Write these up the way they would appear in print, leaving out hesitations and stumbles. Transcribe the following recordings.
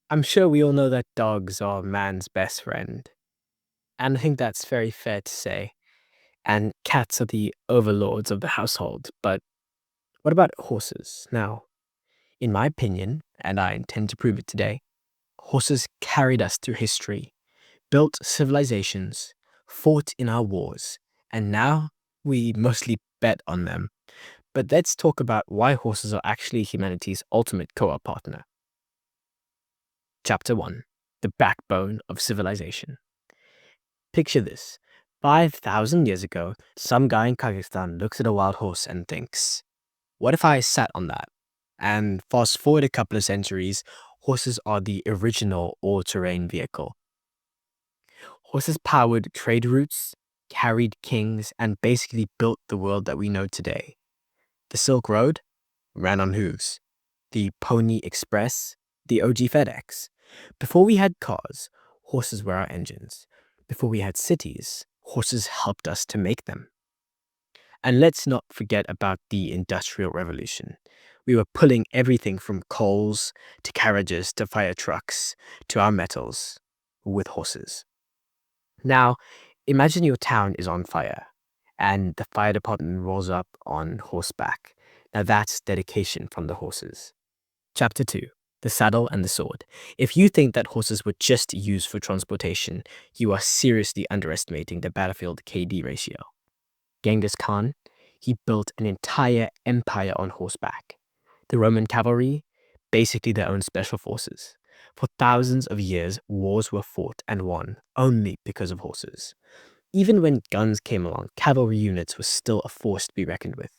I'm sure we all know that dogs are man's best friend, and I think that's very fair to say. And cats are the overlords of the household. But what about horses? Now, in my opinion, and I intend to prove it today, horses carried us through history, built civilizations, fought in our wars, and now we mostly bet on them. But let's talk about why horses are actually humanity's ultimate co-op partner. Chapter 1: The Backbone of Civilization. Picture this. 5,000 years ago, some guy in Kazakhstan looks at a wild horse and thinks, what if I sat on that? And fast forward a couple of centuries, horses are the original all-terrain vehicle. Horses powered trade routes, carried kings, and basically built the world that we know today. The Silk Road ran on hooves. The Pony Express, the OG FedEx. Before we had cars, horses were our engines. Before we had cities, horses helped us to make them. And let's not forget about the Industrial Revolution. We were pulling everything from coals to carriages to fire trucks to our metals with horses. Now, imagine your town is on fire and the fire department rolls up on horseback. Now that's dedication from the horses. Chapter 2: The Saddle and the Sword. If you think that horses were just used for transportation, you are seriously underestimating the battlefield KD ratio. Genghis Khan, he built an entire empire on horseback. The Roman cavalry, basically their own special forces. For thousands of years, wars were fought and won only because of horses. Even when guns came along, cavalry units were still a force to be reckoned with.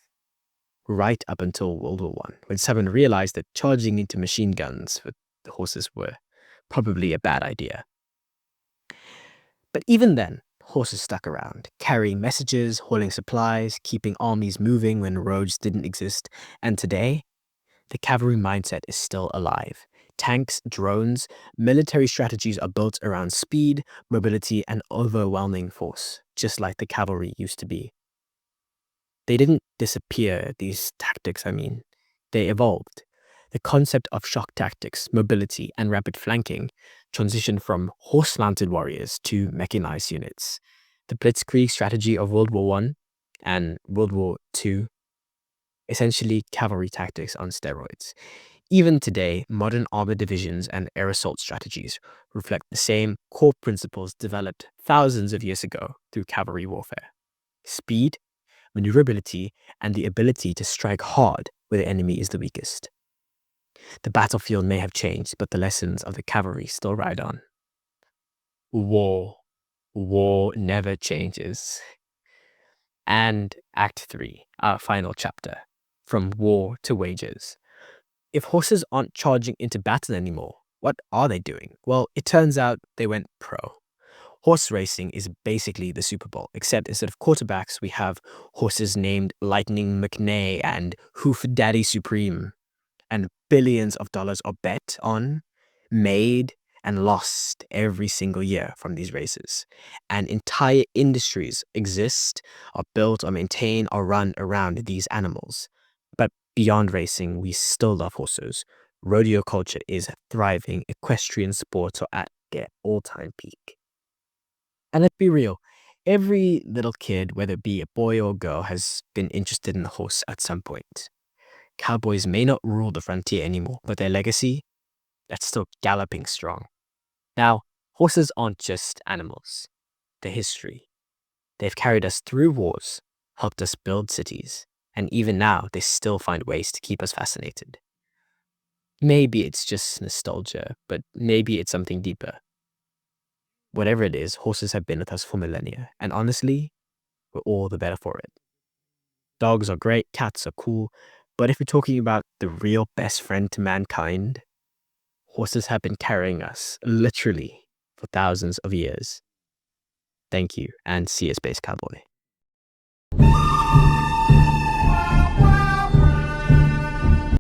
Right up until World War I, when someone realized that charging into machine guns with the horses were probably a bad idea. But even then, horses stuck around, carrying messages, hauling supplies, keeping armies moving when roads didn't exist. And today, the cavalry mindset is still alive. Tanks, drones, military strategies are built around speed, mobility, and overwhelming force, just like the cavalry used to be. They didn't disappear, these tactics, they evolved. The concept of shock tactics, mobility, and rapid flanking transitioned from horse-mounted warriors to mechanized units. The Blitzkrieg strategy of World War I and World War II, essentially cavalry tactics on steroids. Even today, modern armored divisions and air assault strategies reflect the same core principles developed thousands of years ago through cavalry warfare. Speed, maneuverability, and the ability to strike hard where the enemy is the weakest. The battlefield may have changed, but the lessons of the cavalry still ride on. War. War never changes. And Act 3, our final chapter, from war to wages. If horses aren't charging into battle anymore, what are they doing? Well, it turns out they went pro. Horse racing is basically the Super Bowl, except instead of quarterbacks, we have horses named Lightning McNay and Hoof Daddy Supreme. And billions of dollars are bet on, made, and lost every single year from these races. And entire industries exist, are built, or maintained, or run around these animals. But beyond racing, we still love horses. Rodeo culture is thriving. Equestrian sports are at their all-time peak. And let's be real, every little kid, whether it be a boy or a girl, has been interested in a horse at some point. Cowboys may not rule the frontier anymore, but their legacy, that's still galloping strong. Now, horses aren't just animals. They're history. They've carried us through wars, helped us build cities, and even now, they still find ways to keep us fascinated. Maybe it's just nostalgia, but maybe it's something deeper. Whatever it is, horses have been with us for millennia, and honestly, we're all the better for it. Dogs are great, cats are cool, but if we're talking about the real best friend to mankind, horses have been carrying us, literally, for thousands of years. Thank you, and see you, Space Cowboy.